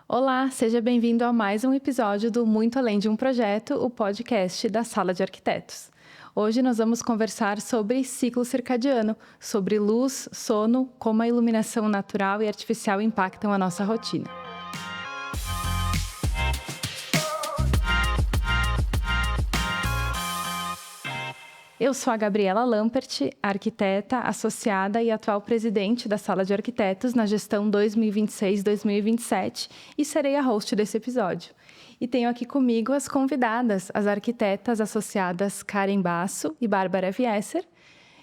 Olá, seja bem-vindo a mais um episódio do Muito Além de um Projeto, o podcast da Sala de Arquitetos. Hoje nós vamos conversar sobre ciclo circadiano, sobre luz, sono, como a iluminação natural e artificial impactam a nossa rotina. Eu sou a Gabriela Lampert, arquiteta, associada e atual presidente da Sala de Arquitetos na gestão 2026-2027 e serei a host desse episódio. E tenho aqui comigo as convidadas, as arquitetas associadas Karen Basso e Bárbara Viesser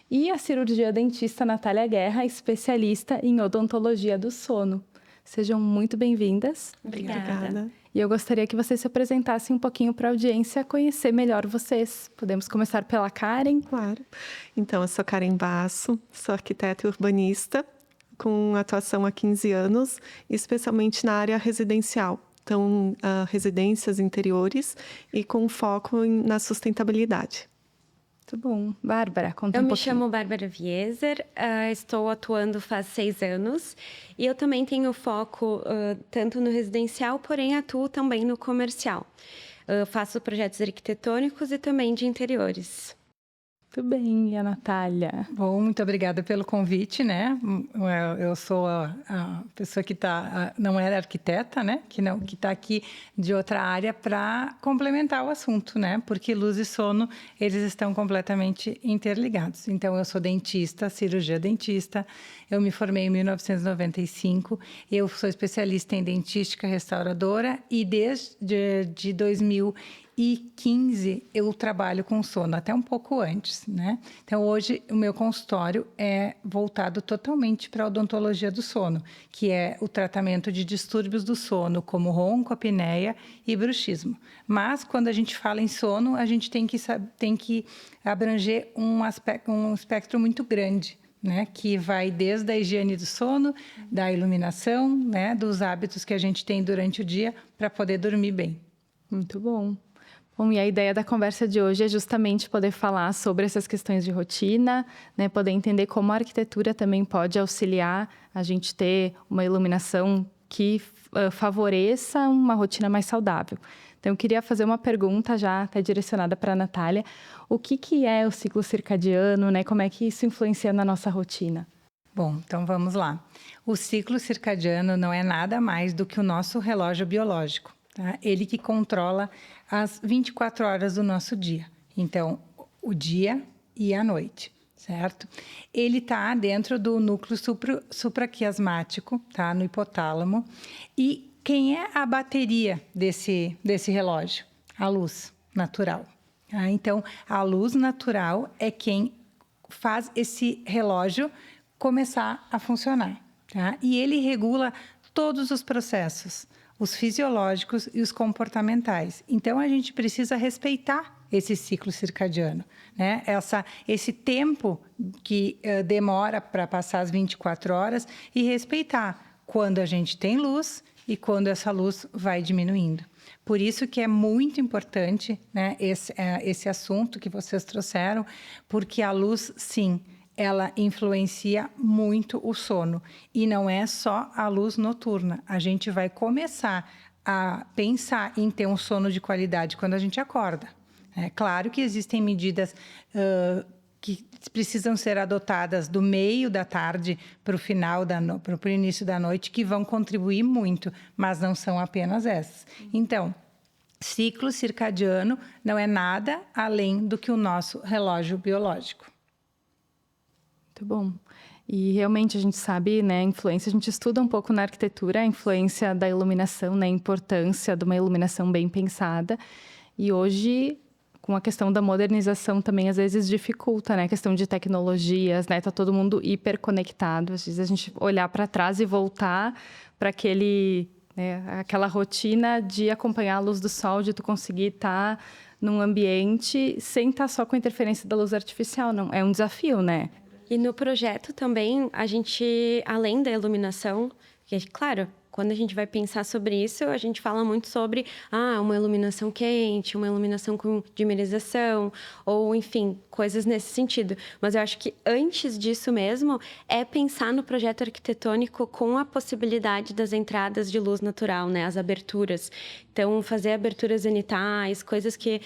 e a cirurgia dentista Natália Guerra, especialista em odontologia do sono. Sejam muito bem-vindas. Obrigada. E eu gostaria que vocês se apresentassem um pouquinho para a audiência conhecer melhor vocês. Podemos começar pela Karen? Claro. Então, eu sou Karen Basso, sou arquiteta e urbanista, com atuação há 15 anos, especialmente na área residencial. Então, residências interiores e com foco na sustentabilidade. Muito bom. Bárbara, conta um pouquinho. Eu me chamo Bárbara Viesser, estou atuando faz 6 anos e eu também tenho foco tanto no residencial, porém atuo também no comercial. Faço projetos arquitetônicos e também de interiores. Muito bem, e a Natália? Bom, muito obrigada pelo convite, né? Eu sou a pessoa que não era arquiteta, né? Que está aqui de outra área para complementar o assunto, né? Porque luz e sono, eles estão completamente interligados. Então, eu sou dentista, cirurgia dentista, eu me formei em 1995, eu sou especialista em dentística restauradora e desde 2015 eu trabalho com sono, até um pouco antes, né? Então, hoje, o meu consultório é voltado totalmente para a odontologia do sono, que é o tratamento de distúrbios do sono, como ronco, apneia e bruxismo. Mas, quando a gente fala em sono, a gente tem que abranger um espectro muito grande, né, que vai desde a higiene do sono, da iluminação, né, dos hábitos que a gente tem durante o dia para poder dormir bem. Muito bom. Bom, e a ideia da conversa de hoje é justamente poder falar sobre essas questões de rotina, né, poder entender como a arquitetura também pode auxiliar a gente ter uma iluminação que favoreça uma rotina mais saudável. Então, eu queria fazer uma pergunta já até direcionada para a Natália. O que é o ciclo circadiano, né? Como é que isso influencia na nossa rotina? Bom, então vamos lá. O ciclo circadiano não é nada mais do que o nosso relógio biológico, tá? Ele que controla as 24 horas do nosso dia. Então, o dia e a noite, certo? Ele está dentro do núcleo supraquiasmático, tá? No hipotálamo. E quem é a bateria desse relógio? A luz natural. Tá? Então, a luz natural é quem faz esse relógio começar a funcionar. Tá? E ele regula todos os processos, os fisiológicos e os comportamentais. Então, a gente precisa respeitar esse ciclo circadiano, né? Esse tempo que demora para passar as 24 horas e respeitar quando a gente tem luz e quando essa luz vai diminuindo. Por isso que é muito importante, né, esse assunto que vocês trouxeram, porque a luz, sim, ela influencia muito o sono. E não é só a luz noturna. A gente vai começar a pensar em ter um sono de qualidade quando a gente acorda. É claro que existem medidas que precisam ser adotadas do meio da tarde para o final, para o início da noite, que vão contribuir muito, mas não são apenas essas. Então, ciclo circadiano não é nada além do que o nosso relógio biológico. Muito bom. E realmente a gente sabe, né, a influência, a gente estuda um pouco na arquitetura, a influência da iluminação, né, a importância de uma iluminação bem pensada. E hoje, com a questão da modernização também, às vezes dificulta, né, a questão de tecnologias, né, tá todo mundo hiperconectado. Às vezes a gente olhar para trás e voltar para aquela rotina de acompanhar a luz do sol, de tu conseguir estar num ambiente sem estar só com a interferência da luz artificial, não. É um desafio, né? E no projeto também, a gente, além da iluminação, que, claro, Quando a gente vai pensar sobre isso, a gente fala muito sobre uma iluminação quente, uma iluminação com dimerização, ou enfim, coisas nesse sentido. Mas eu acho que antes disso mesmo, é pensar no projeto arquitetônico com a possibilidade das entradas de luz natural, né? As aberturas. Então, fazer aberturas zenitais, coisas que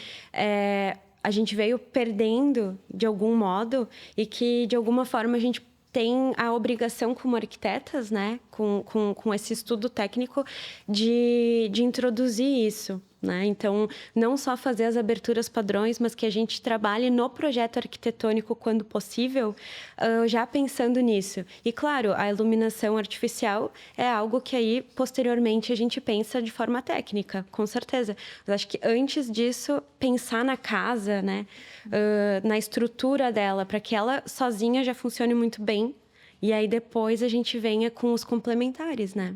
a gente veio perdendo de algum modo e que, de alguma forma, a gente tem a obrigação como arquitetas, né, com esse estudo técnico, de introduzir isso, né? Então, não só fazer as aberturas padrões, mas que a gente trabalhe no projeto arquitetônico quando possível, já pensando nisso. E, claro, a iluminação artificial é algo que aí, posteriormente, a gente pensa de forma técnica, com certeza. Mas acho que antes disso, pensar na casa, né, na estrutura dela, para que ela sozinha já funcione muito bem. E aí, depois, a gente venha com os complementares, né?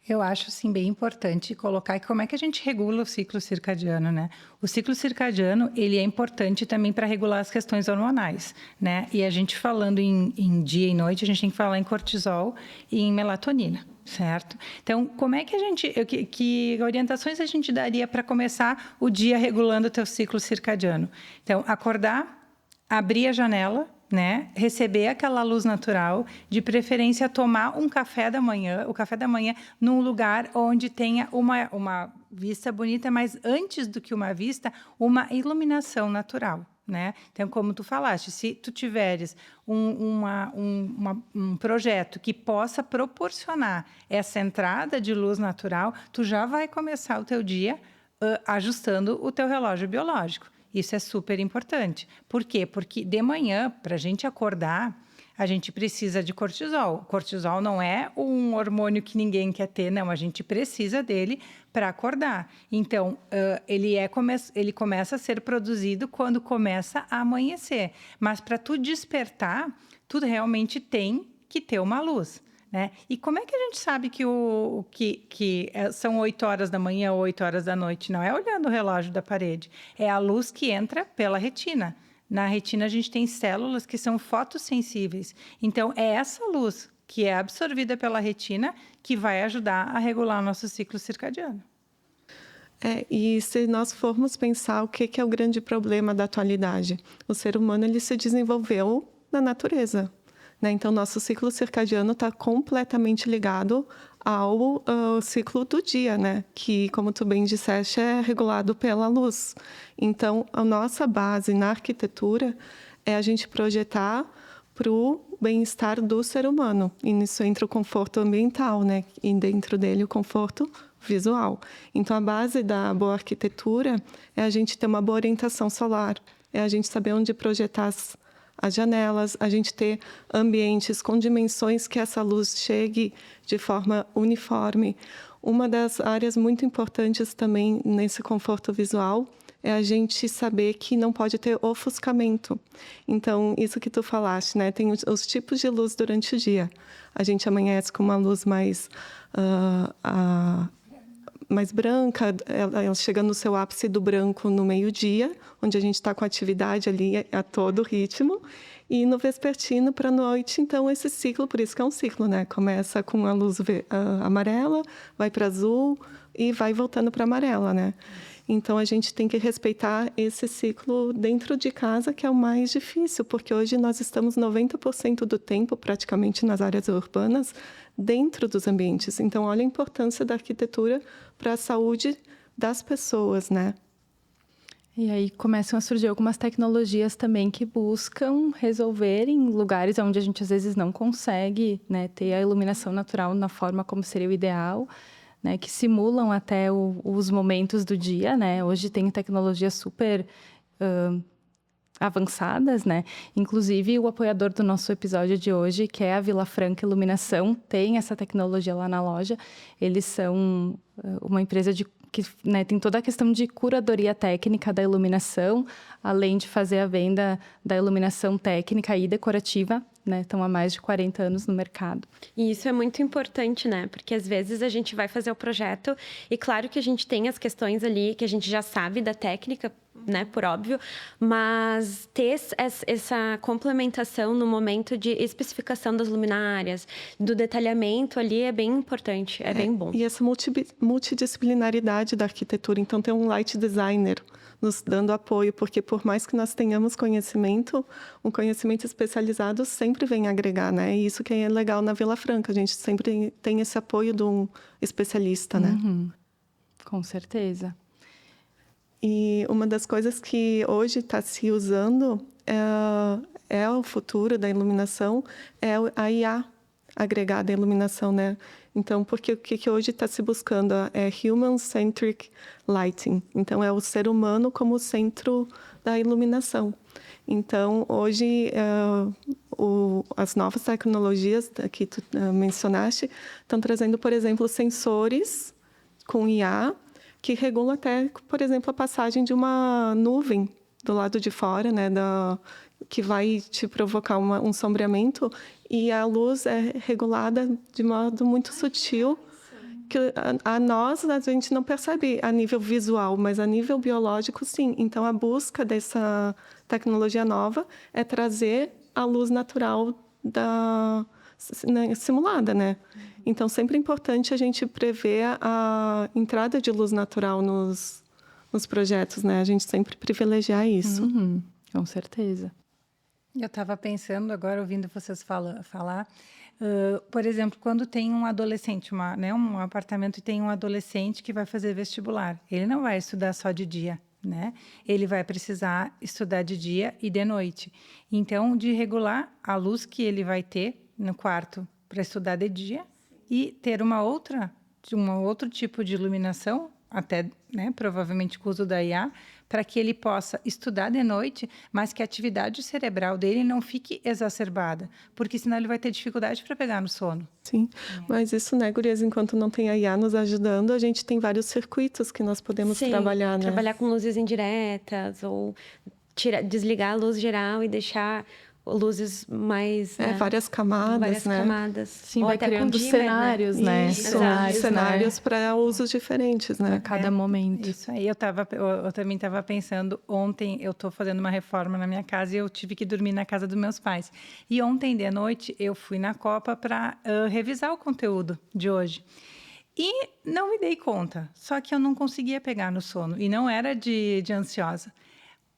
Eu acho, assim, bem importante colocar como é que a gente regula o ciclo circadiano, né? O ciclo circadiano, ele é importante também para regular as questões hormonais, né? E a gente falando em dia e noite, a gente tem que falar em cortisol e em melatonina, certo? Então, como é que a gente... Que orientações a gente daria para começar o dia regulando o teu ciclo circadiano? Então, acordar, abrir a janela, né? Receber aquela luz natural, de preferência tomar um café da manhã, o café da manhã num lugar onde tenha uma vista bonita, mas antes do que uma vista, uma iluminação natural, né? Então, como tu falaste, se tu tiveres um projeto que possa proporcionar essa entrada de luz natural, tu já vai começar o teu dia ajustando o teu relógio biológico. Isso é super importante. Por quê? Porque de manhã, para a gente acordar, a gente precisa de cortisol. Cortisol não é um hormônio que ninguém quer ter, não. A gente precisa dele para acordar. Então, ele começa a ser produzido quando começa a amanhecer. Mas para tu despertar, tu realmente tem que ter uma luz, né? E como é que a gente sabe que são 8 horas da manhã ou 8 horas da noite? Não é olhando o relógio da parede. É a luz que entra pela retina. Na retina, a gente tem células que são fotossensíveis. Então, é essa luz que é absorvida pela retina que vai ajudar a regular o nosso ciclo circadiano. E se nós formos pensar o que é o grande problema da atualidade, o ser humano ele se desenvolveu na natureza. Então, nosso ciclo circadiano está completamente ligado ao ciclo do dia, né? Que, como tu bem disseste, é regulado pela luz. Então, a nossa base na arquitetura é a gente projetar para o bem-estar do ser humano. E nisso entra o conforto ambiental, né? E dentro dele o conforto visual. Então, a base da boa arquitetura é a gente ter uma boa orientação solar, é a gente saber onde projetar as janelas, a gente ter ambientes com dimensões que essa luz chegue de forma uniforme. Uma das áreas muito importantes também nesse conforto visual é a gente saber que não pode ter ofuscamento. Então, isso que tu falaste, né? Tem os tipos de luz durante o dia. A gente amanhece com uma luz mais branca, ela chega no seu ápice do branco no meio-dia, onde a gente está com atividade ali a todo ritmo, e no vespertino para a noite, então esse ciclo, por isso que é um ciclo, né? Começa com a luz amarela, vai para azul e vai voltando para amarela, né? Então, a gente tem que respeitar esse ciclo dentro de casa, que é o mais difícil, porque hoje nós estamos 90% do tempo, praticamente, nas áreas urbanas, dentro dos ambientes. Então, olha a importância da arquitetura para a saúde das pessoas, né? E aí começam a surgir algumas tecnologias também que buscam resolver em lugares onde a gente, às vezes, não consegue, né, ter a iluminação natural na forma como seria o ideal, né, que simulam até os momentos do dia, né? Hoje tem tecnologias super avançadas, né? Inclusive, o apoiador do nosso episódio de hoje, que é a Vila Franca Iluminação, tem essa tecnologia lá na loja. Eles são uma empresa que, né, tem toda a questão de curadoria técnica da iluminação, além de fazer a venda da iluminação técnica e decorativa, né? Estão há mais de 40 anos no mercado. E isso é muito importante, né? Porque às vezes a gente vai fazer o projeto e claro que a gente tem as questões ali que a gente já sabe da técnica, né, por óbvio, mas ter essa complementação no momento de especificação das luminárias, do detalhamento ali é bem importante, é bem bom. E essa multidisciplinaridade da arquitetura, então tem um light designer nos dando apoio, porque por mais que nós tenhamos conhecimento, um conhecimento especializado sempre vem agregar, né? E isso que é legal na Vila Franca, a gente sempre tem esse apoio de um especialista, né? Com certeza. E uma das coisas que hoje está se usando é o futuro da iluminação, é a IA agregada à iluminação, né? Então, porque o que hoje está se buscando é human-centric lighting. Então, é o ser humano como centro da iluminação. Então, hoje, as novas tecnologias que tu mencionaste estão trazendo, por exemplo, sensores com IA que regulam até, por exemplo, a passagem de uma nuvem do lado de fora, né, que vai te provocar um sombreamento, e a luz é regulada de modo muito sutil, que a gente não percebe a nível visual, mas a nível biológico, sim. Então, a busca dessa tecnologia nova é trazer a luz natural simulada, né? Então, sempre é importante a gente prever a entrada de luz natural nos projetos, né? A gente sempre privilegiar isso. Com certeza. Eu estava pensando agora, ouvindo vocês falar, por exemplo, quando tem um adolescente, um apartamento e tem um adolescente que vai fazer vestibular, ele não vai estudar só de dia, né? Ele vai precisar estudar de dia e de noite. Então, de regular a luz que ele vai ter no quarto para estudar de dia e ter um outro tipo de iluminação, até, né, provavelmente com o uso da IA, para que ele possa estudar de noite, mas que a atividade cerebral dele não fique exacerbada, porque senão ele vai ter dificuldade para pegar no sono. Sim, mas isso, né, gurias, enquanto não tem a IA nos ajudando, a gente tem vários circuitos que nós podemos trabalhar, né? Trabalhar com luzes indiretas, ou desligar a luz geral e deixar luzes mais... várias camadas, várias camadas. Sim, ou vai até criando cenários, né? Isso, cenários para usos diferentes, né? A cada momento. Isso aí, eu também estava pensando, ontem eu estou fazendo uma reforma na minha casa e eu tive que dormir na casa dos meus pais. E ontem de noite eu fui na Copa para revisar o conteúdo de hoje. E não me dei conta, só que eu não conseguia pegar no sono e não era de ansiosa.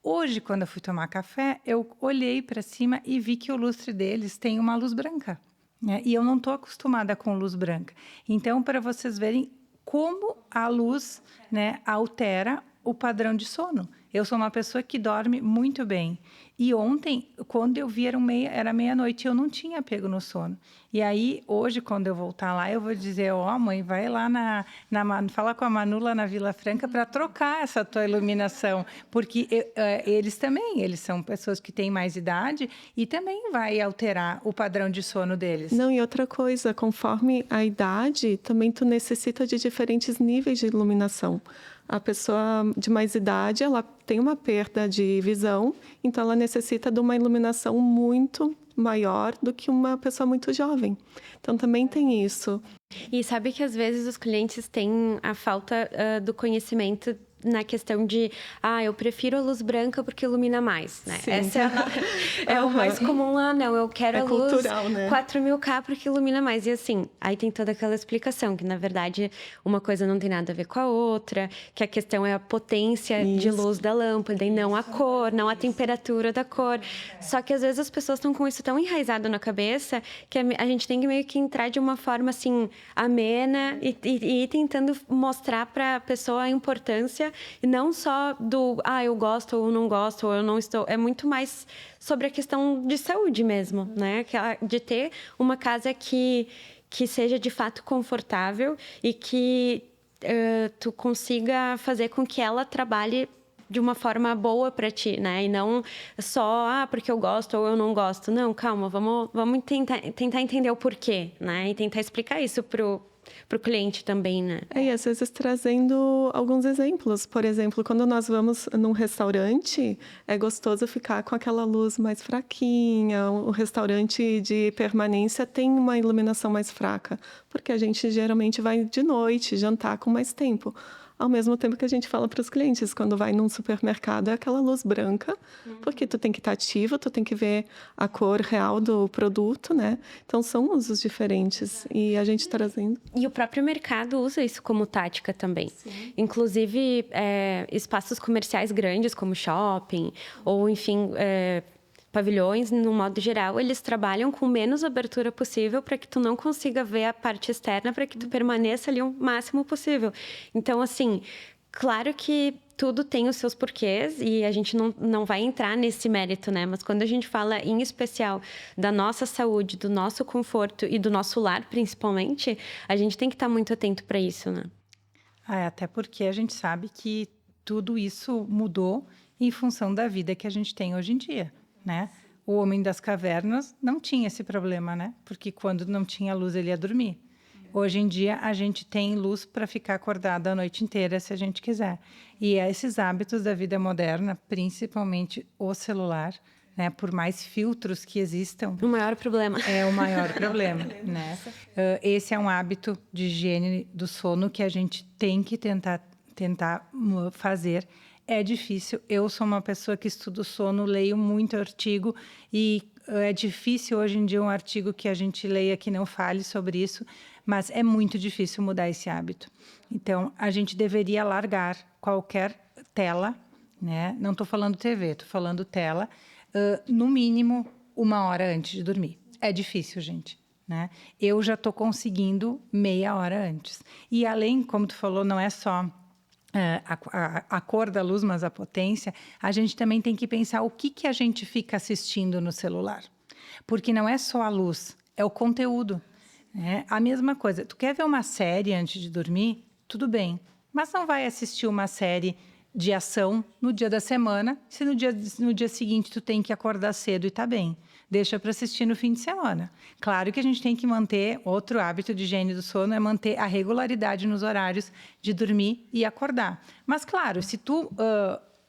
Hoje, quando eu fui tomar café, eu olhei para cima e vi que o lustre deles tem uma luz branca, né? E eu não estou acostumada com luz branca. Então, para vocês verem como a luz, né, altera o padrão de sono. Eu sou uma pessoa que dorme muito bem. E ontem, quando eu vi, era meia-noite, eu não tinha pego no sono. E aí, hoje, quando eu voltar lá, eu vou dizer, mãe, vai lá fala com a Manu lá na Vila Franca para trocar essa tua iluminação. Porque eles são pessoas que têm mais idade e também vai alterar o padrão de sono deles. Não, e outra coisa, conforme a idade, também tu necessita de diferentes níveis de iluminação. A pessoa de mais idade, ela tem uma perda de visão, então ela necessita de uma iluminação muito maior do que uma pessoa muito jovem. Então, também tem isso. E sabe que, às vezes, os clientes têm a falta do conhecimento na questão de, eu prefiro a luz branca porque ilumina mais, né? Sim. Essa é o mais comum. Não, eu quero a luz cultural, né? 4000K porque ilumina mais. E assim, aí tem toda aquela explicação, que na verdade uma coisa não tem nada a ver com a outra, que a questão é a potência de luz da lâmpada e não a cor, não a temperatura da cor. Só que às vezes as pessoas estão com isso tão enraizado na cabeça que a gente tem que meio que entrar de uma forma assim, amena e ir tentando mostrar para a pessoa a importância. E não só do, eu gosto ou não gosto, ou eu não estou. É muito mais sobre a questão de saúde mesmo, né? De ter uma casa que seja de fato confortável e que tu consiga fazer com que ela trabalhe de uma forma boa para ti, né? E não só, porque eu gosto ou eu não gosto. Não, calma, vamos tentar entender o porquê, né? E tentar explicar isso pro cliente também, né? E às vezes trazendo alguns exemplos. Por exemplo, quando nós vamos num restaurante, é gostoso ficar com aquela luz mais fraquinha. O restaurante de permanência tem uma iluminação mais fraca, porque a gente geralmente vai de noite, jantar com mais tempo. ao mesmo tempo que a gente fala para os clientes, quando vai num supermercado, é aquela luz branca, porque tu tem que estar ativo, tu tem que ver a cor real do produto, né? Então, são usos diferentes e a gente trazendo... E o próprio mercado usa isso como tática também. Sim. Inclusive, espaços comerciais grandes, como shopping, ou, enfim... pavilhões, no modo geral, eles trabalham com menos abertura possível para que tu não consiga ver a parte externa, para que tu permaneça ali o máximo possível. Então, assim, claro que tudo tem os seus porquês e a gente não vai entrar nesse mérito, né? Mas quando a gente fala, em especial, da nossa saúde, do nosso conforto e do nosso lar, principalmente, a gente tem que estar muito atento para isso, né? Até porque a gente sabe que tudo isso mudou em função da vida que a gente tem hoje em dia. Né? O homem das cavernas não tinha esse problema, né? Porque quando não tinha luz ele ia dormir. Hoje em dia a gente tem luz para ficar acordado a noite inteira se a gente quiser. E esses hábitos da vida moderna, principalmente o celular, né? Por mais filtros que existam, o maior problema. É o maior problema, né? Esse é um hábito de higiene do sono que a gente tem que tentar fazer. É difícil. Eu sou uma pessoa que estudo sono, leio muito artigo e é difícil hoje em dia um artigo que a gente leia que não fale sobre isso, mas é muito difícil mudar esse hábito. Então, a gente deveria largar qualquer tela, né? Não estou falando TV, estou falando tela, no mínimo 1 hora antes de dormir. É difícil, gente. Né? Eu já estou conseguindo meia hora antes. E além, como tu falou, não é só... a cor da luz, mas a potência, a gente também tem que pensar o que a gente fica assistindo no celular. Porque não é só a luz, é o conteúdo. Né? A mesma coisa, tu quer ver uma série antes de dormir? Tudo bem, mas não vai assistir uma série de ação no dia da semana, se no dia seguinte tu tem que acordar cedo e tá bem. Deixa para assistir no fim de semana. Claro que a gente tem que manter, outro hábito de higiene do sono é manter a regularidade nos horários de dormir e acordar. Mas, claro, se tu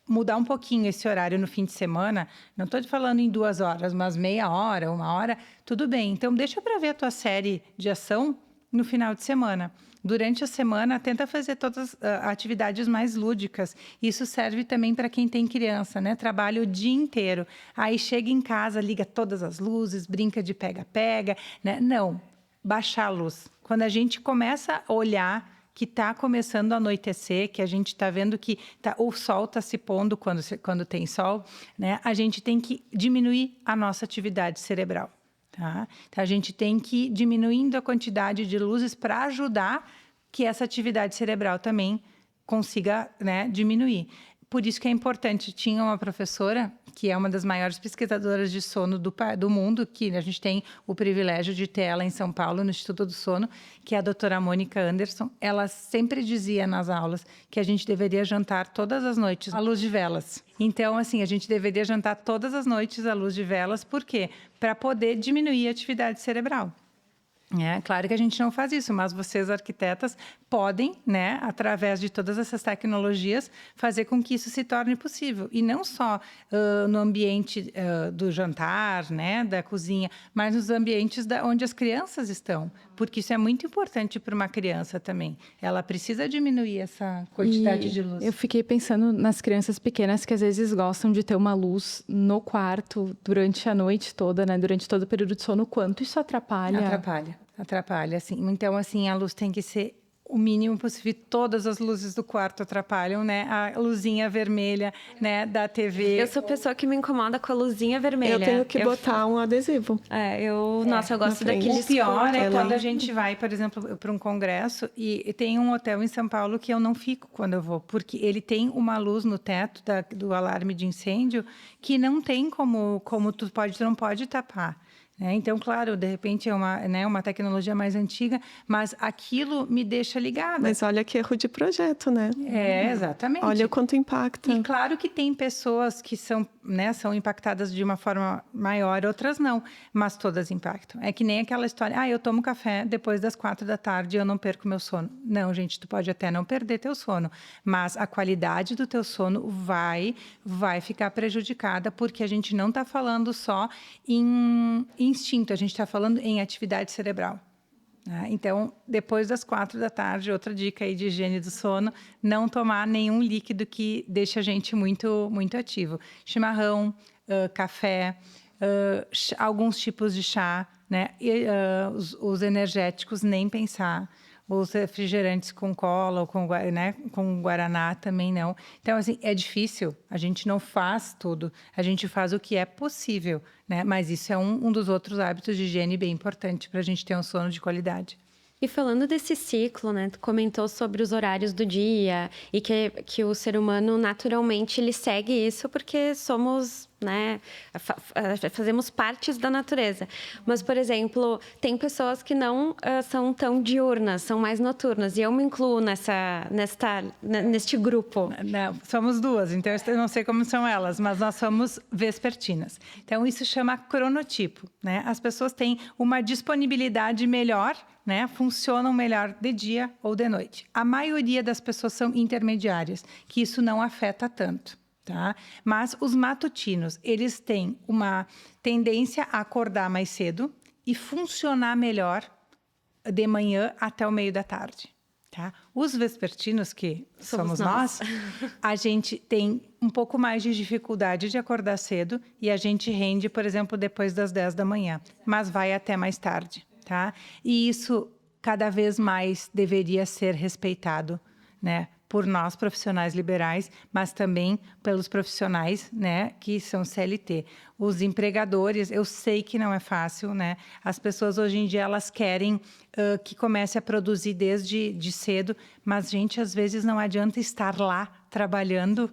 mudar um pouquinho esse horário no fim de semana, não estou te falando em 2 horas, mas meia hora, 1 hora, tudo bem. Então, deixa para ver a tua série de ação no final de semana. Durante a semana, tenta fazer todas as atividades mais lúdicas. Isso serve também para quem tem criança, né? Trabalha o dia inteiro. Aí chega em casa, liga todas as luzes, brinca de pega-pega, né? Não, baixar a luz. Quando a gente começa a olhar que está começando a anoitecer, que a gente está vendo que o sol está se pondo quando tem sol, né? A gente tem que diminuir a nossa atividade cerebral. Tá? Então, a gente tem que ir diminuindo a quantidade de luzes para ajudar que essa atividade cerebral também consiga, né, diminuir. Por isso que é importante. Tinha uma professora, que é uma das maiores pesquisadoras de sono do mundo, que a gente tem o privilégio de ter ela em São Paulo, no Instituto do Sono, que é a doutora Mônica Anderson. Ela sempre dizia nas aulas que a gente deveria jantar todas as noites à luz de velas. Então, assim, a gente deveria jantar todas as noites à luz de velas. Por quê? Para poder diminuir a atividade cerebral. É claro que a gente não faz isso, mas vocês, arquitetas, podem, né, através de todas essas tecnologias, fazer com que isso se torne possível. E não só no ambiente do jantar, né, da cozinha, mas nos ambientes onde as crianças estão. Porque isso é muito importante para uma criança também. Ela precisa diminuir essa quantidade de luz. Eu fiquei pensando nas crianças pequenas que às vezes gostam de ter uma luz no quarto durante a noite toda, né, durante todo o período de sono. Quanto isso atrapalha? Atrapalha, sim. Então, assim, a luz tem que ser o mínimo possível. Todas as luzes do quarto atrapalham, né? A luzinha vermelha, né, da TV. Eu sou pessoa que me incomoda com a luzinha vermelha. Eu tenho que botar um adesivo. Nossa, eu gosto daquele. O pior é quando a gente vai, por exemplo, para um congresso e tem um hotel em São Paulo que eu não fico quando eu vou, porque ele tem uma luz no teto do alarme de incêndio que não tem como tu não pode tapar. Então, claro, de repente é uma tecnologia mais antiga, mas aquilo me deixa ligada. Mas olha que erro de projeto, né? Exatamente. Olha o quanto impacta. E claro que tem pessoas que são impactadas de uma forma maior, outras não, mas todas impactam. É que nem aquela história, eu tomo café depois das 4h e eu não perco meu sono. Não, gente, tu pode até não perder teu sono, mas a qualidade do teu sono vai ficar prejudicada, porque a gente não está falando só em instinto, a gente está falando em atividade cerebral. né? Então, depois das 4 da tarde, outra dica aí de higiene do sono, não tomar nenhum líquido que deixe a gente muito, muito ativo. Chimarrão, café, alguns tipos de chá, né? E, os energéticos, nem pensar. Os refrigerantes com cola ou com, né, com guaraná também não. Então, assim, é difícil. A gente não faz tudo. A gente faz o que é possível, né? Mas isso é um dos outros hábitos de higiene bem importante para a gente ter um sono de qualidade. E falando desse ciclo, né, tu comentou sobre os horários do dia e que o ser humano naturalmente ele segue isso porque somos, né, fazemos partes da natureza. Mas, por exemplo, tem pessoas que não são tão diurnas, são mais noturnas. E eu me incluo neste grupo. Não, somos duas, então eu não sei como são elas, mas nós somos vespertinas. Então, isso chama cronotipo, né? As pessoas têm uma disponibilidade melhor, né? Funcionam melhor de dia ou de noite. A maioria das pessoas são intermediárias, que isso não afeta tanto. Tá? Mas os matutinos, eles têm uma tendência a acordar mais cedo e funcionar melhor de manhã até o meio da tarde. Tá? Os vespertinos, que somos nós, a gente tem um pouco mais de dificuldade de acordar cedo e a gente rende, por exemplo, depois das 10 da manhã, mas vai até mais tarde. Tá? E isso cada vez mais deveria ser respeitado, né? Por nós profissionais liberais, mas também pelos profissionais, né, que são CLT. Os empregadores, eu sei que não é fácil, né? As pessoas hoje em dia elas querem que comece a produzir desde cedo, mas gente, às vezes não adianta estar lá trabalhando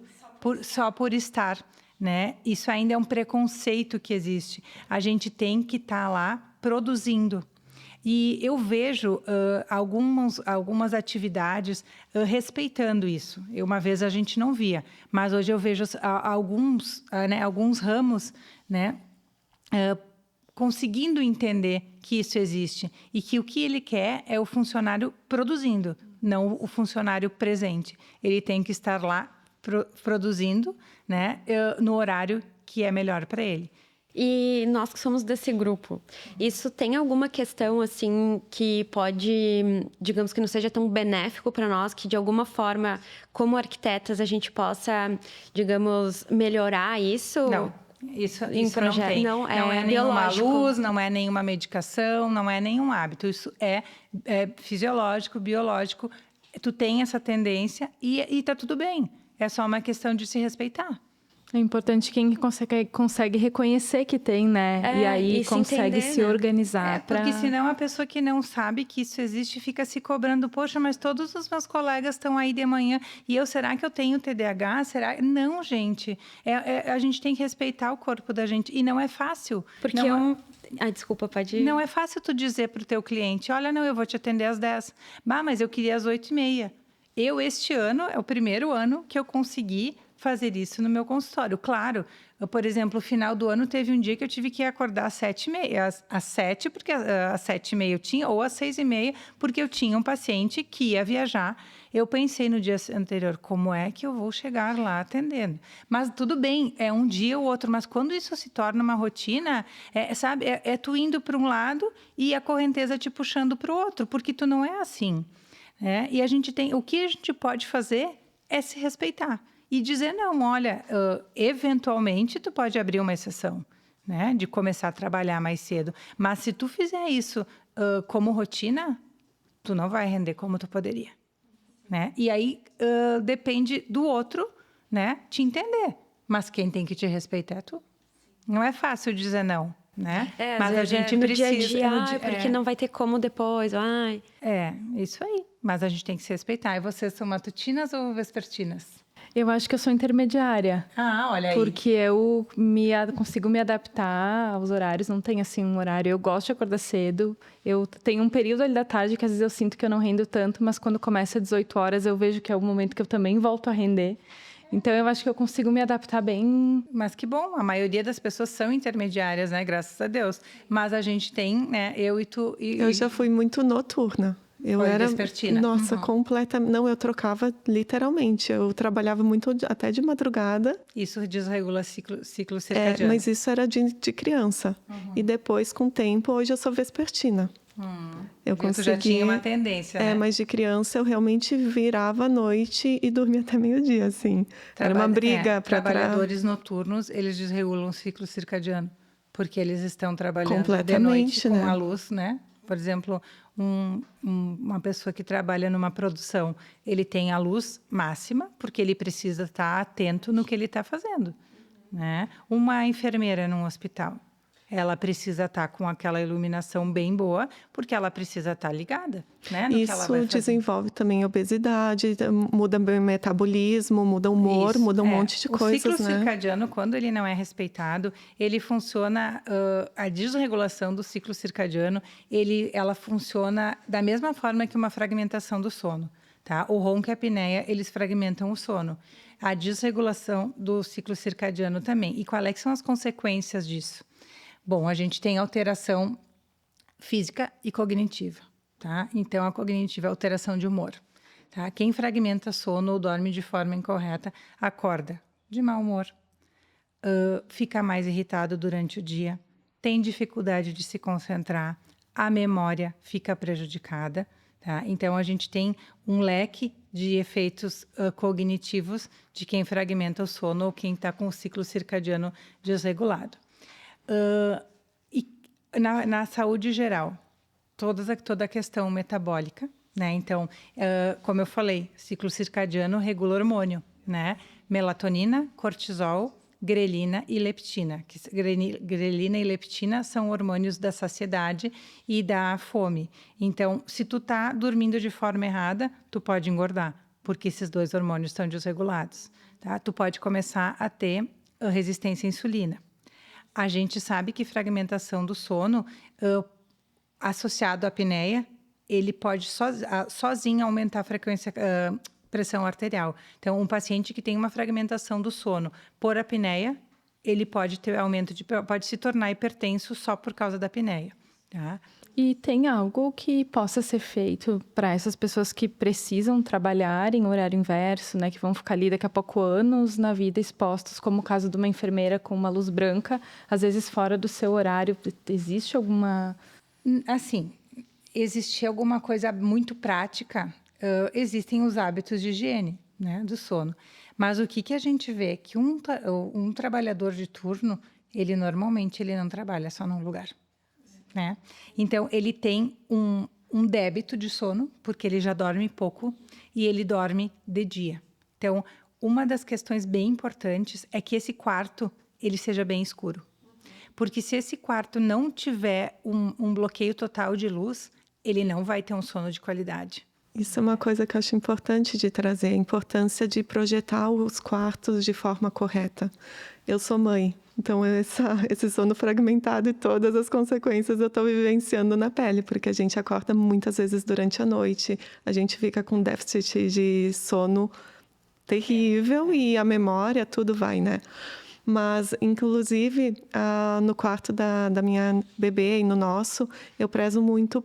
só por estar, né? Isso ainda é um preconceito que existe. A gente tem que estar lá produzindo. E eu vejo algumas atividades respeitando isso. Uma vez a gente não via, mas hoje eu vejo alguns ramos, né, conseguindo entender que isso existe e que o que ele quer é o funcionário produzindo, não o funcionário presente. Ele tem que estar lá produzindo, né, no horário que é melhor para ele. E nós que somos desse grupo, isso tem alguma questão, assim, que pode, digamos que não seja tão benéfico para nós, que de alguma forma, como arquitetas, a gente possa, digamos, melhorar isso? Não, isso não tem. Não é nenhuma luz, não é nenhuma medicação, não é nenhum hábito. Isso é fisiológico, biológico. Tu tem essa tendência e tá tudo bem. É só uma questão de se respeitar. É importante quem consegue reconhecer que tem, né? E aí consegue se organizar. Porque senão a pessoa que não sabe que isso existe fica se cobrando. Poxa, mas todos os meus colegas estão aí de manhã e será que eu tenho TDAH? Será? Não, gente. A gente tem que respeitar o corpo da gente. E não é fácil. Porque desculpa, pode ir. Não é fácil tu dizer para o teu cliente, olha, não, eu vou te atender às 10. Mas eu queria às 8h30. Este ano, é o primeiro ano que eu consegui fazer isso no meu consultório. Claro, por exemplo, no final do ano teve um dia que eu tive que acordar às 7h30, às 7, porque às 7h30 eu tinha, ou às 6h30, porque eu tinha um paciente que ia viajar. Eu pensei no dia anterior, como é que eu vou chegar lá atendendo? Mas tudo bem, é um dia ou outro, mas quando isso se torna uma rotina, sabe, tu indo para um lado e a correnteza te puxando para o outro, porque tu não é assim. Né? E o que a gente pode fazer é se respeitar. E dizer, não, olha, eventualmente tu pode abrir uma exceção, né? De começar a trabalhar mais cedo. Mas se tu fizer isso como rotina, tu não vai render como tu poderia. Né? E aí depende do outro, né? Te entender. Mas quem tem que te respeitar é tu. Não é fácil dizer não. Né? Mas a gente precisa... Dia a dia, porque não vai ter como depois. Isso aí. Mas a gente tem que se respeitar. E vocês são matutinas ou vespertinas? Eu acho que eu sou intermediária. Olha aí. Porque eu consigo me adaptar aos horários, não tenho assim um horário. Eu gosto de acordar cedo. Eu tenho um período ali da tarde que às vezes eu sinto que eu não rendo tanto, mas quando começa às 18 horas eu vejo que é o momento que eu também volto a render. Então, eu acho que eu consigo me adaptar bem. Mas que bom, a maioria das pessoas são intermediárias, né? Graças a Deus. Mas a gente tem, né? Eu e tu... Eu já fui muito noturna. Eu era vespertina. Nossa, completamente. Não, eu trocava literalmente. Eu trabalhava muito até de madrugada. Isso desregula ciclo circadiano. Mas isso era de criança. E depois, com o tempo, hoje eu sou vespertina. Eu Tu já tinha uma tendência, né? Mas de criança eu realmente virava à noite e dormia até meio-dia, assim. Era uma briga para trabalhadores noturnos, eles desregulam o ciclo circadiano, porque eles estão trabalhando de noite completamente, com né? a luz, né? Por exemplo, uma pessoa que trabalha numa produção, ele tem a luz máxima, porque ele precisa estar atento no que ele está fazendo, né? Uma enfermeira num hospital, ela precisa estar com aquela iluminação bem boa, porque ela precisa estar ligada, né, no que ela vai Isso fazer. desenvolve também obesidade, muda o metabolismo, muda o humor, muda um monte de coisas, O ciclo né? circadiano, quando ele não é respeitado, ele funciona, a desregulação do ciclo circadiano, ela funciona da mesma forma que uma fragmentação do sono, tá? O ronco e a apneia, eles fragmentam o sono. A desregulação do ciclo circadiano também. E quais são as consequências disso? Bom, a gente tem alteração física e cognitiva, tá? Então, a cognitiva é alteração de humor, tá? Quem fragmenta sono ou dorme de forma incorreta, acorda de mau humor, fica mais irritado durante o dia, tem dificuldade de se concentrar, a memória fica prejudicada, tá? Então, a gente tem um leque de efeitos cognitivos de quem fragmenta o sono ou quem está com o ciclo circadiano desregulado. E na saúde geral, toda a questão metabólica, né? Então, como eu falei, ciclo circadiano regula hormônio, né? Melatonina, cortisol, grelina e leptina. Grelina e leptina são hormônios da saciedade e da fome. Então, se tu tá dormindo de forma errada, tu pode engordar, porque esses dois hormônios estão desregulados, tá? Tu pode começar a ter resistência à insulina. A gente sabe que fragmentação do sono, associado à apneia, ele pode sozinho aumentar a frequência, pressão arterial. Então, um paciente que tem uma fragmentação do sono por apneia, ele pode ter pode se tornar hipertenso só por causa da apneia, tá? E tem algo que possa ser feito para essas pessoas que precisam trabalhar em horário inverso, né? Que vão ficar ali daqui a pouco anos na vida expostos, como o caso de uma enfermeira com uma luz branca, às vezes fora do seu horário. Existe alguma... Assim, existe alguma coisa muito prática. Existem os hábitos de higiene, né, do sono. Mas o que a gente vê é que um trabalhador de turno, ele normalmente não trabalha só num lugar, né? Então, ele tem um débito de sono, porque ele já dorme pouco e ele dorme de dia. Então, uma das questões bem importantes é que esse quarto ele seja bem escuro. Porque se esse quarto não tiver um bloqueio total de luz, ele não vai ter um sono de qualidade. Isso é uma coisa que eu acho importante de trazer, a importância de projetar os quartos de forma correta. Eu sou mãe, então esse sono fragmentado e todas as consequências eu estou vivenciando na pele, porque a gente acorda muitas vezes durante a noite, a gente fica com déficit de sono terrível e a memória, tudo vai, né? Mas, inclusive, no quarto da minha bebê e no nosso, eu prezo muito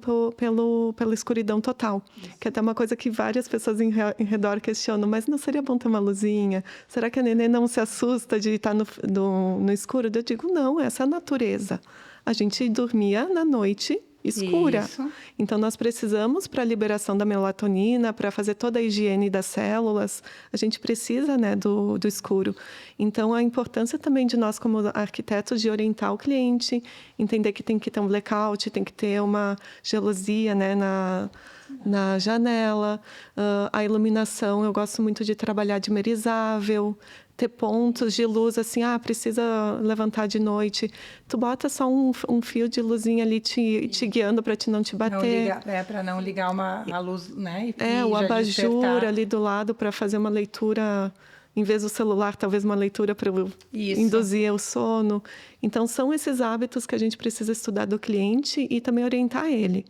pela escuridão total. Que é até uma coisa que várias pessoas em redor questionam. Mas não seria bom ter uma luzinha? Será que a neném não se assusta de estar no escuro? Eu digo, não, essa é a natureza. A gente dormia na noite escura. Isso. Então, nós precisamos, para a liberação da melatonina, para fazer toda a higiene das células, a gente precisa, né, do escuro. Então, a importância também de nós, como arquitetos, de orientar o cliente, entender que tem que ter um blackout, tem que ter uma gelosia, né, na janela. A iluminação, eu gosto muito de trabalhar dimerizável, ter pontos de luz, assim, precisa levantar de noite. Tu bota só um fio de luzinha ali te guiando para não te bater. Para não ligar a luz, né? O abajur ali do lado para fazer uma leitura, em vez do celular, talvez uma leitura para induzir o sono. Então, são esses hábitos que a gente precisa estudar do cliente e também orientar ele,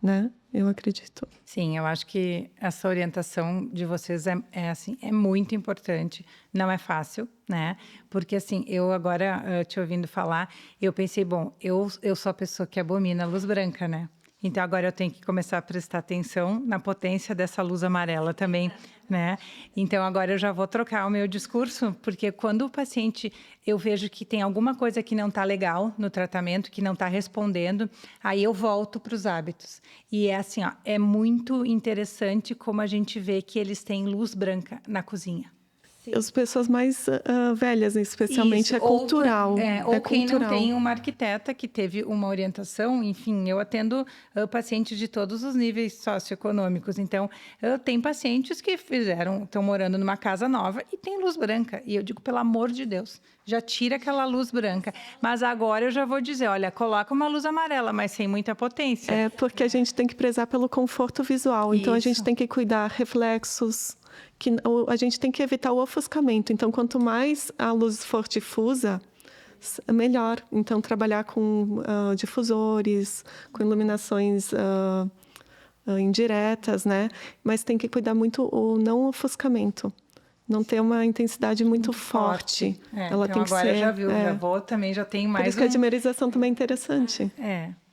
né? Eu acredito. Sim, eu acho que essa orientação de vocês é muito importante. Não é fácil, né? Porque, assim, eu agora, te ouvindo falar, eu pensei, bom, eu sou a pessoa que abomina a luz branca, né? Então, agora eu tenho que começar a prestar atenção na potência dessa luz amarela também, né? Então, agora eu já vou trocar o meu discurso, porque quando o paciente, eu vejo que tem alguma coisa que não está legal no tratamento, que não está respondendo, aí eu volto para os hábitos. E é assim, ó, é muito interessante como a gente vê que eles têm luz branca na cozinha. As pessoas mais velhas, especialmente, Isso, é cultural. Ou quem não cultural. tem uma arquiteta que teve uma orientação, enfim, eu atendo pacientes de todos os níveis socioeconômicos. Então, eu tenho pacientes que estão morando numa casa nova e tem luz branca. E eu digo, pelo amor de Deus, já tira aquela luz branca. Mas agora eu já vou dizer, olha, coloca uma luz amarela, mas sem muita potência. É porque a gente tem que prezar pelo conforto visual. Então, a gente Isso. tem que cuidar reflexos, que a gente tem que evitar o ofuscamento. Então, quanto mais a luz for difusa, melhor. Então, trabalhar com difusores, com iluminações indiretas, né? Mas tem que cuidar muito o não ofuscamento. Não ter uma intensidade muito forte. Ela então tem que agora ser... já viu, já vou, também já tem mais Por isso que a dimerização também é interessante.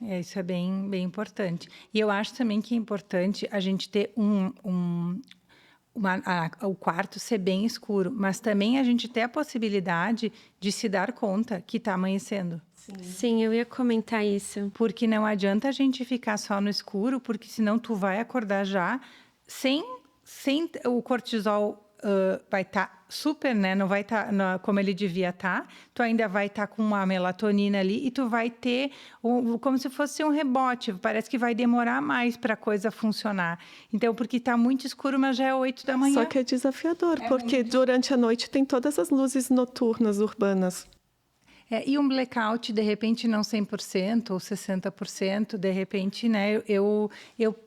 Isso é bem, bem importante. E eu acho também que é importante a gente ter o quarto ser bem escuro, mas também a gente ter a possibilidade de se dar conta que está amanhecendo. Sim, eu ia comentar isso. Porque não adianta a gente ficar só no escuro, porque senão tu vai acordar já sem o cortisol vai estar super, né? Não vai estar como ele devia estar. Tu ainda vai estar com uma melatonina ali e tu vai ter como se fosse um rebote. Parece que vai demorar mais para a coisa funcionar. Então, porque está muito escuro, mas já é 8 da manhã. Só que é desafiador, porque durante a noite tem todas as luzes noturnas urbanas. E um blackout, de repente, não 100% ou 60%, de repente, né? Eu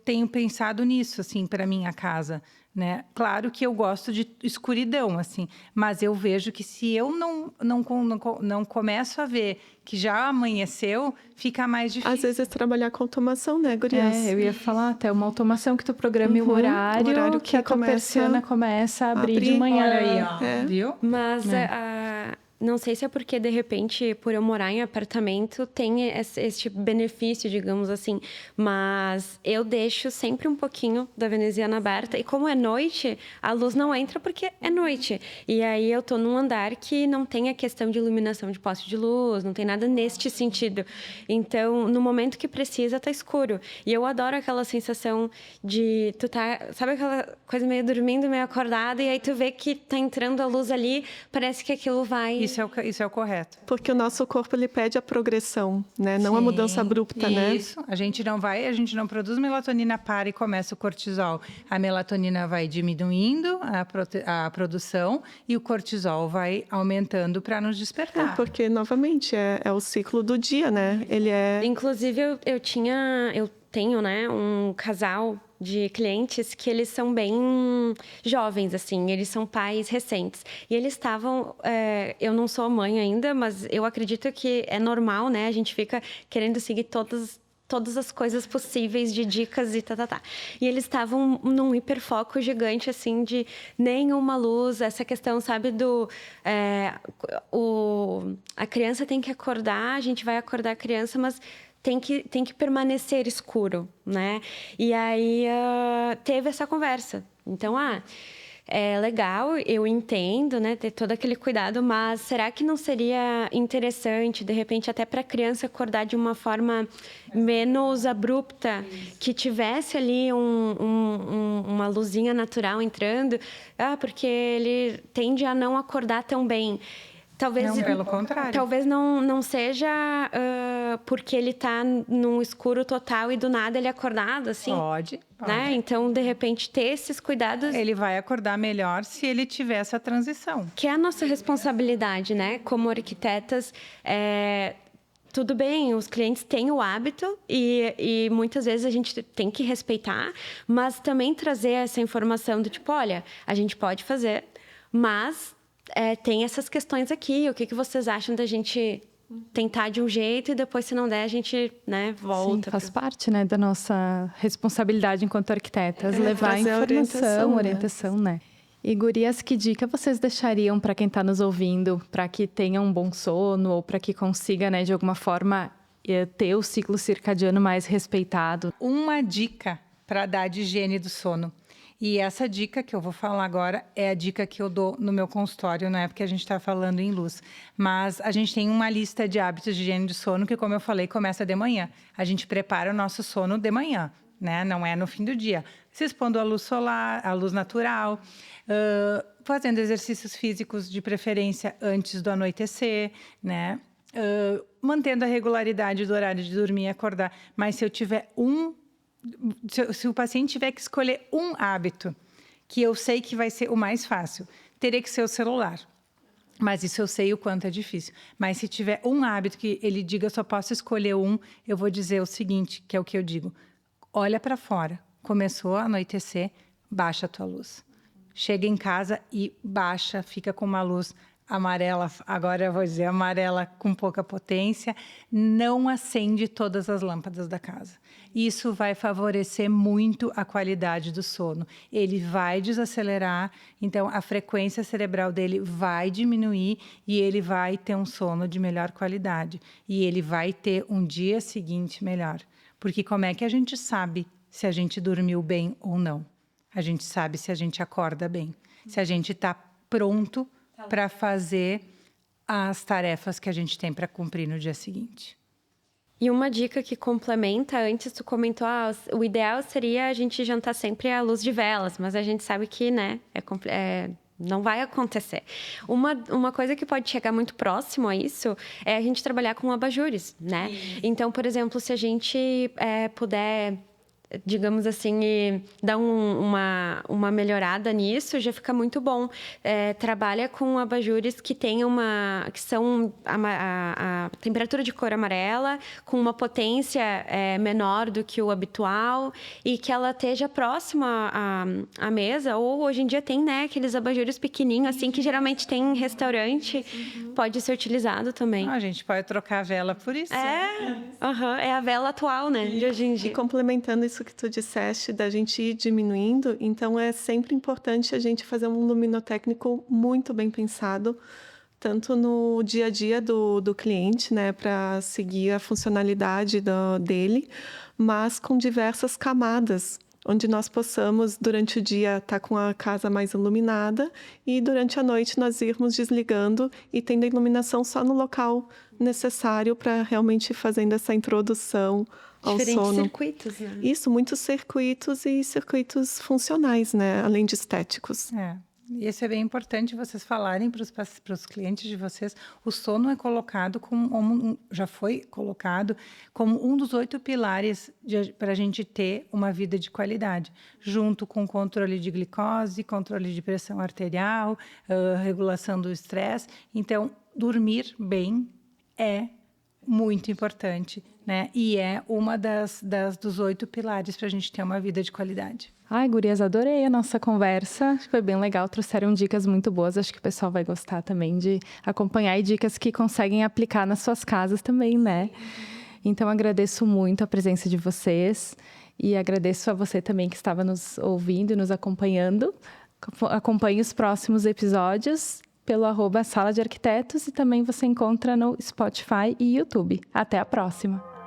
tenho pensado nisso, assim, para minha casa, né? Claro que eu gosto de escuridão, assim, mas eu vejo que se eu não começo a ver que já amanheceu, fica mais difícil. Às vezes trabalhar com automação, né, gurias? Eu ia falar até uma automação que tu programe o horário que a tua persiana começa a abrir de manhã. Olha aí, ó, viu? Mas não sei se é porque, de repente, por eu morar em apartamento, tem este benefício, digamos assim. Mas eu deixo sempre um pouquinho da veneziana aberta. E como é noite, a luz não entra porque é noite. E aí eu tô num andar que não tem a questão de iluminação de poste de luz, não tem nada neste sentido. Então, no momento que precisa, tá escuro. E eu adoro aquela sensação de tu tá... Sabe aquela coisa meio dormindo, meio acordada, e aí tu vê que tá entrando a luz ali, parece que aquilo vai... Isso é o correto. Porque o nosso corpo, ele pede a progressão, né? Não a mudança abrupta, né? Isso. A gente não produz melatonina para e começa o cortisol. A melatonina vai diminuindo a produção e o cortisol vai aumentando para nos despertar. Porque, novamente, é o ciclo do dia, né? Ele é... Inclusive, eu tenho, né, um casal de clientes que eles são bem jovens, assim, eles são pais recentes. E eles estavam... eu não sou mãe ainda, mas eu acredito que é normal, né? A gente fica querendo seguir todas as coisas possíveis de dicas e tá. E eles estavam num hiperfoco gigante, assim, de nenhuma luz, essa questão, sabe, a criança tem que acordar, a gente vai acordar a criança, mas tem que permanecer escuro, né? E aí teve essa conversa. Então, é legal, eu entendo, né, ter todo aquele cuidado, mas será que não seria interessante, de repente, até para a criança acordar de uma forma menos abrupta, que tivesse ali uma luzinha natural entrando? Porque ele tende a não acordar tão bem. Talvez, não, pelo contrário. Talvez não seja porque ele está num escuro total e do nada ele é acordado, assim. Pode. Né? Então, de repente, ter esses cuidados... Ele vai acordar melhor se ele tiver essa transição. Que é a nossa responsabilidade, né? Como arquitetas, tudo bem, os clientes têm o hábito e muitas vezes a gente tem que respeitar, mas também trazer essa informação do tipo, olha, a gente pode fazer, mas... tem essas questões aqui, o que vocês acham da gente tentar de um jeito e depois, se não der, a gente, né, volta. Sim, faz parte, né, da nossa responsabilidade enquanto arquitetas, levar a informação, orientação, né? E, gurias, que dica vocês deixariam para quem está nos ouvindo, para que tenha um bom sono ou para que consiga, né, de alguma forma, ter o ciclo circadiano mais respeitado. Uma dica para dar de higiene do sono. E essa dica que eu vou falar agora é a dica que eu dou no meu consultório, não é porque a gente está falando em luz. Mas a gente tem uma lista de hábitos de higiene do sono que, como eu falei, começa de manhã. A gente prepara o nosso sono de manhã, né? Não é no fim do dia. Se expondo à luz solar, à luz natural, fazendo exercícios físicos de preferência antes do anoitecer, né? Mantendo a regularidade do horário de dormir e acordar. Mas se eu tiver se o paciente tiver que escolher um hábito, que eu sei que vai ser o mais fácil, teria que ser o celular. Mas isso eu sei o quanto é difícil. Mas se tiver um hábito que ele diga, só posso escolher um, eu vou dizer o seguinte, que é o que eu digo. Olha para fora. Começou a anoitecer, baixa a tua luz. Chega em casa e baixa, fica com uma luz amarela, agora eu vou dizer amarela com pouca potência, não acende todas as lâmpadas da casa. Isso vai favorecer muito a qualidade do sono. Ele vai desacelerar, então a frequência cerebral dele vai diminuir e ele vai ter um sono de melhor qualidade. E ele vai ter um dia seguinte melhor. Porque como é que a gente sabe se a gente dormiu bem ou não? A gente sabe se a gente acorda bem, se a gente está pronto para fazer as tarefas que a gente tem para cumprir no dia seguinte. E uma dica que complementa, antes tu comentou, o ideal seria a gente jantar sempre à luz de velas, mas a gente sabe que, né, não vai acontecer. Uma coisa que pode chegar muito próximo a isso é a gente trabalhar com abajures, né? Isso. Então, por exemplo, se a gente puder, digamos assim, dar uma melhorada nisso, já fica muito bom. Trabalha com abajures que tenham que são a temperatura de cor amarela, com uma potência menor do que o habitual e que ela esteja próxima à mesa. Ou hoje em dia tem, né, aqueles abajures pequenininhos, assim, que geralmente tem em restaurante. Pode ser utilizado também. A gente pode trocar a vela por isso. É a vela atual, né, de hoje em dia. E complementando isso que tu disseste, da gente ir diminuindo, então é sempre importante a gente fazer um luminotécnico muito bem pensado, tanto no dia a dia do cliente, né, para seguir a funcionalidade dele, mas com diversas camadas, onde nós possamos, durante o dia, estar com a casa mais iluminada e durante a noite nós irmos desligando e tendo a iluminação só no local necessário para realmente fazendo essa introdução ao sono. Diferentes circuitos, né? Isso, muitos circuitos e circuitos funcionais, né? Além de estéticos. E isso é bem importante vocês falarem para os clientes de vocês. O sono é colocado já foi colocado como um dos 8 pilares para a gente ter uma vida de qualidade, junto com controle de glicose, controle de pressão arterial, regulação do estresse. Então, dormir bem é muito importante, né? E é uma dos 8 pilares para a gente ter uma vida de qualidade. Ai, gurias, adorei a nossa conversa. Acho que foi bem legal, trouxeram dicas muito boas. Acho que o pessoal vai gostar também de acompanhar e dicas que conseguem aplicar nas suas casas também, né? Então, agradeço muito a presença de vocês e agradeço a você também que estava nos ouvindo e nos acompanhando. Acompanhe os próximos episódios pelo @Sala de Arquitetos e também você encontra no Spotify e YouTube. Até a próxima!